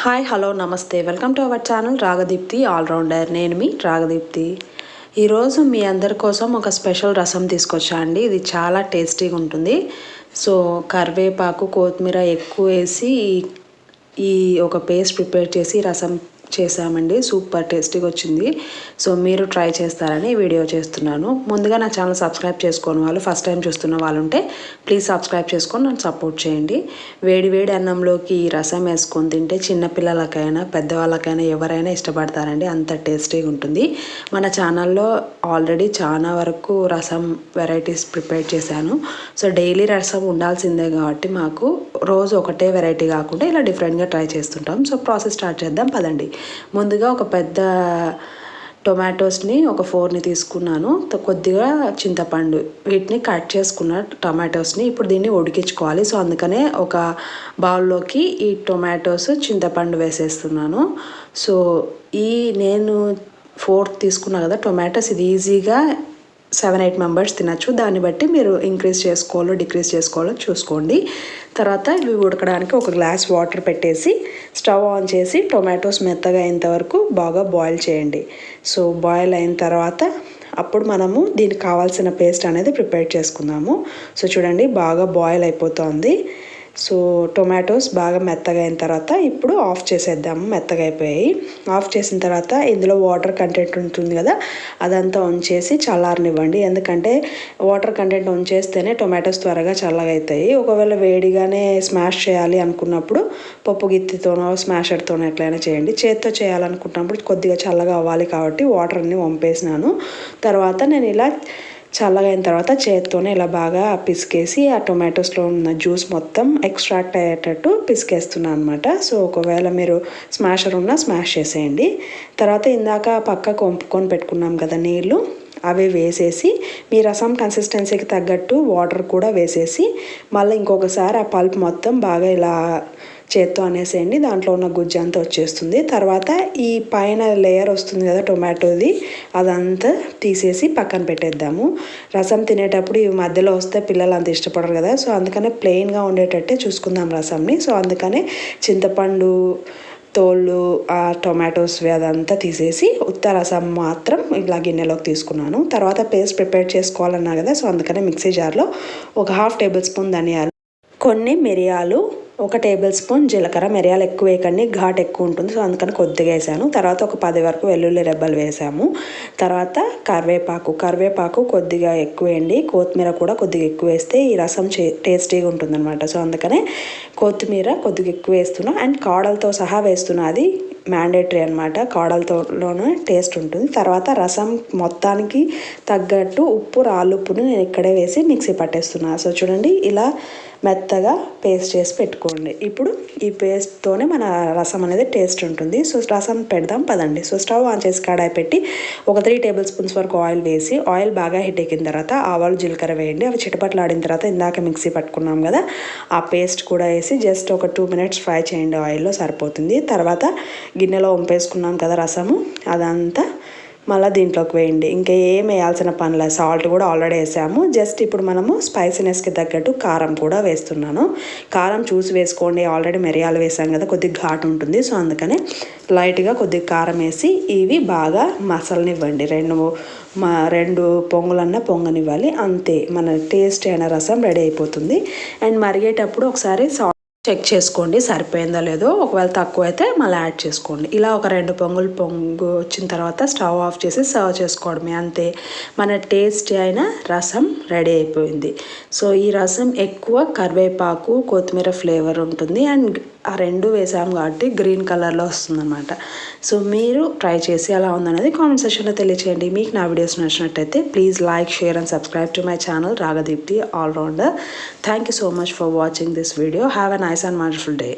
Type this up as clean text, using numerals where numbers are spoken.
Hi hello namaste welcome to our channel Ragadeepthi allrounder. నేను మీ రాగదీప్తి. ఈరోజు మీ అందరి కోసం ఒక స్పెషల్ రసం తీసుకొచ్చా అండి. ఇది చాలా టేస్టీగా ఉంటుంది. సో కరివేపాకు కొత్తిమీర ఎక్కువ వేసి ఈ ఒక పేస్ట్ ప్రిపేర్ చేసి రసం చేసామండి. సూపర్ టేస్టీగా వచ్చింది. సో మీరు ట్రై చేస్తారని వీడియో చేస్తున్నాను. ముందుగా నా ఛానల్ సబ్స్క్రైబ్ చేసుకొని వాళ్ళు ఫస్ట్ టైం చూస్తున్న వాళ్ళు ఉంటే ప్లీజ్ సబ్స్క్రైబ్ చేసుకొని నన్ను సపోర్ట్ చేయండి. వేడి వేడి అన్నంలోకి ఈ రసం వేసుకొని తింటే చిన్నపిల్లలకైనా పెద్దవాళ్ళకైనా ఎవరైనా ఇష్టపడతారండి. అంత టేస్టీగా ఉంటుంది. మన ఛానల్లో ఆల్రెడీ చాలా వరకు రసం వెరైటీస్ ప్రిపేర్ చేశాను. సో డైలీ రసం ఉండాల్సిందే కాబట్టి మాకు రోజు ఒకటే వెరైటీ కాకుండా ఇలా డిఫరెంట్గా ట్రై చేస్తుంటాం. సో ప్రాసెస్ స్టార్ట్ చేద్దాం పదండి. ముందుగా ఒక పెద్ద టొమాటోస్ని ఒక 4ని తీసుకున్నాను. కొద్దిగా చింతపండు, వీటిని కట్ చేసుకున్న టొమాటోస్ని ఇప్పుడు దీన్ని ఉడికించుకోవాలి. సో అందుకనే ఒక బౌల్లోకి ఈ టొమాటోస్ చింతపండు వేసేస్తున్నాను. సో నేను 4 తీసుకున్నా కదా టొమాటోస్, ఇది ఈజీగా 7-8 మెంబర్స్ తినచ్చు. దాన్ని బట్టి మీరు ఇంక్రీజ్ చేసుకోవాలో డిక్రీజ్ చేసుకోవాలో చూసుకోండి. తర్వాత ఇవి ఉడకడానికి ఒక గ్లాస్ వాటర్ పెట్టేసి స్టవ్ ఆన్ చేసి టొమాటోస్ మెత్తగా అయ్యేంత వరకు బాగా బాయిల్ చేయండి. సో బాయిల్ అయిన తర్వాత అప్పుడు మనము దీనికి కావాల్సిన పేస్ట్ అనేది ప్రిపేర్ చేసుకుందాము. సో చూడండి బాగా బాయిల్ అయిపోతుంది. సో టొమాటోస్ బాగా మెత్తగా అయిన తర్వాత ఇప్పుడు ఆఫ్ చేసేద్దాము. మెత్తగా అయిపోయాయి. ఆఫ్ చేసిన తర్వాత ఇందులో వాటర్ కంటెంట్ ఉంటుంది కదా, అదంతా ఉంచేసి చల్లారనివ్వండి. ఎందుకంటే వాటర్ కంటెంట్ ఉంచేస్తేనే టొమాటోస్ త్వరగా చల్లగా అవుతాయి. ఒకవేళ వేడిగానే స్మాష్ చేయాలి అనుకున్నప్పుడు పప్పు గిత్తితోనో స్మాషర్తోనో ఎట్లయినా చేయండి. చేత్తో చేయాలనుకున్నప్పుడు కొద్దిగా చల్లగా అవ్వాలి కాబట్టి వాటర్ అన్ని వంపేసినాను. తర్వాత నేను ఇలా చల్లగా అయిన తర్వాత చేత్తోనే ఇలా బాగా పిసికేసి ఆ టొమాటోస్లో ఉన్న జ్యూస్ మొత్తం ఎక్స్ట్రాక్ట్ అయ్యేటట్టు పిసికేస్తున్నాను అనమాట. సో ఒకవేళ మీరు స్మాషర్ ఉన్నా స్మాష్ చేసేయండి. తర్వాత ఇందాక పక్కకు వంపుకొని పెట్టుకున్నాం కదా నీళ్ళు, అవి వేసేసి మీ రసం కన్సిస్టెన్సీకి తగ్గట్టు వాటర్ కూడా వేసేసి మళ్ళీ ఇంకొకసారి ఆ పల్ప్ మొత్తం బాగా ఇలా చేత్తో అనేసేయండి. దాంట్లో ఉన్న గుజ్జు అంతా వచ్చేస్తుంది. తర్వాత ఈ పైన లేయర్ వస్తుంది కదా టొమాటోది, అదంతా తీసేసి పక్కన పెట్టేద్దాము. రసం తినేటప్పుడు ఇవి మధ్యలో వస్తే పిల్లలు అంత ఇష్టపడరు కదా. సో అందుకనే ప్లెయిన్గా ఉండేటట్టే చూసుకుందాం రసంని. సో అందుకనే చింతపండు తోళ్ళు ఆ టొమాటోస్ అదంతా తీసేసి ఉత్త రసం మాత్రం ఇలా గిన్నెలోకి తీసుకున్నాను. తర్వాత పేస్ట్ ప్రిపేర్ చేసుకోవాలన్నా కదా. సో అందుకనే మిక్సీ జార్లో ఒక 1/2 టేబుల్ స్పూన్ ధనియాలు, కొన్ని మిరియాలు, 1 టేబుల్ స్పూన్ జీలకర్ర. మిరియాలు ఎక్కువ వేయకండి, ఘాట్ ఎక్కువ ఉంటుంది. సో అందుకని కొద్దిగా వేసాను. తర్వాత ఒక 10 వరకు వెల్లుల్లి రెబ్బలు వేసాము. తర్వాత కరివేపాకు కొద్దిగా ఎక్కువ వేయండి. కొత్తిమీర కూడా కొద్దిగా ఎక్కువ వేస్తే ఈ రసం టేస్టీగా ఉంటుంది అనమాట. సో అందుకనే కొత్తిమీర కొద్దిగా ఎక్కువ వేస్తున్నాను. అండ్ కాడలతో సహా వేస్తున్నా, అది మ్యాండేటరీ అనమాట. కాడలతోనే టేస్ట్ ఉంటుంది. తర్వాత రసం మొత్తానికి తగ్గట్టు ఉప్పు, రాళ్ళుప్పుని నేను ఇక్కడే వేసి మిక్సీ పట్టేస్తున్నాను. సో చూడండి ఇలా మెత్తగా పేస్ట్ చేసి పెట్టుకోండి. ఇప్పుడు ఈ పేస్ట్తోనే మన రసం అనేది టేస్ట్ ఉంటుంది. సో రసం పెడదాం పదండి. సో స్టవ్ ఆన్ చేసి కడాయి పెట్టి ఒక 3 టేబుల్ స్పూన్స్ వరకు ఆయిల్ వేసి, ఆయిల్ బాగా హీట్ ఎక్కిన తర్వాత ఆవాలు జీలకర్ర వేయండి. అవి చిటపట్లాడిన తర్వాత ఇందాక మిక్సీ పట్టుకున్నాం కదా ఆ పేస్ట్ కూడా వేసి జస్ట్ ఒక 2 మినిట్స్ ఫ్రై చేయండి. ఆయిల్లో సరిపోతుంది. తర్వాత గిన్నెలో వంపేసుకున్నాం కదా రసము, అదంతా మళ్ళీ దీంట్లోకి వేయండి. ఇంకా ఏం వేయాల్సిన పనిలే. సాల్ట్ కూడా ఆల్రెడీ వేసాము. జస్ట్ ఇప్పుడు మనము స్పైసీనెస్కి తగ్గట్టు కారం కూడా వేస్తున్నాను. కారం చూసి వేసుకోండి. ఆల్రెడీ మిరియాలు వేసాం కదా, కొద్దిగా ఘాటు ఉంటుంది. సో అందుకనే లైట్గా కొద్దిగా కారం వేసి ఇవి బాగా మసలనివ్వండి. 2 పొంగులన్నా పొంగనివ్వాలి. అంతే, మన టేస్ట్ అయిన రసం రెడీ అయిపోతుంది. అండ్ మరిగేటప్పుడు ఒకసారి చెక్ చేసుకోండి సరిపోయిందో లేదో. ఒకవేళ తక్కువ అయితే మళ్ళీ యాడ్ చేసుకోండి. ఇలా ఒక 2 పొంగు వచ్చిన తర్వాత స్టవ్ ఆఫ్ చేసి సర్వ్ చేసుకోవడమే. అంతే, మన టేస్ట్ అయిన రసం రెడీ అయిపోయింది. సో ఈ రసం ఎక్కువ కరివేపాకు కొత్తిమీర ఫ్లేవర్ ఉంటుంది. అండ్ ఆ 2 వేసాము కాబట్టి గ్రీన్ కలర్లో వస్తుందన్నమాట. సో మీరు ట్రై చేసి ఎలా ఉందనేది కామెంట్ సెక్షన్లో తెలియచేయండి. మీకు నా వీడియోస్ నచ్చినట్టయితే please like, share and subscribe to my channel Ragadeepthi allrounder. Thank you so much for watching this video. Have a nice and wonderful day.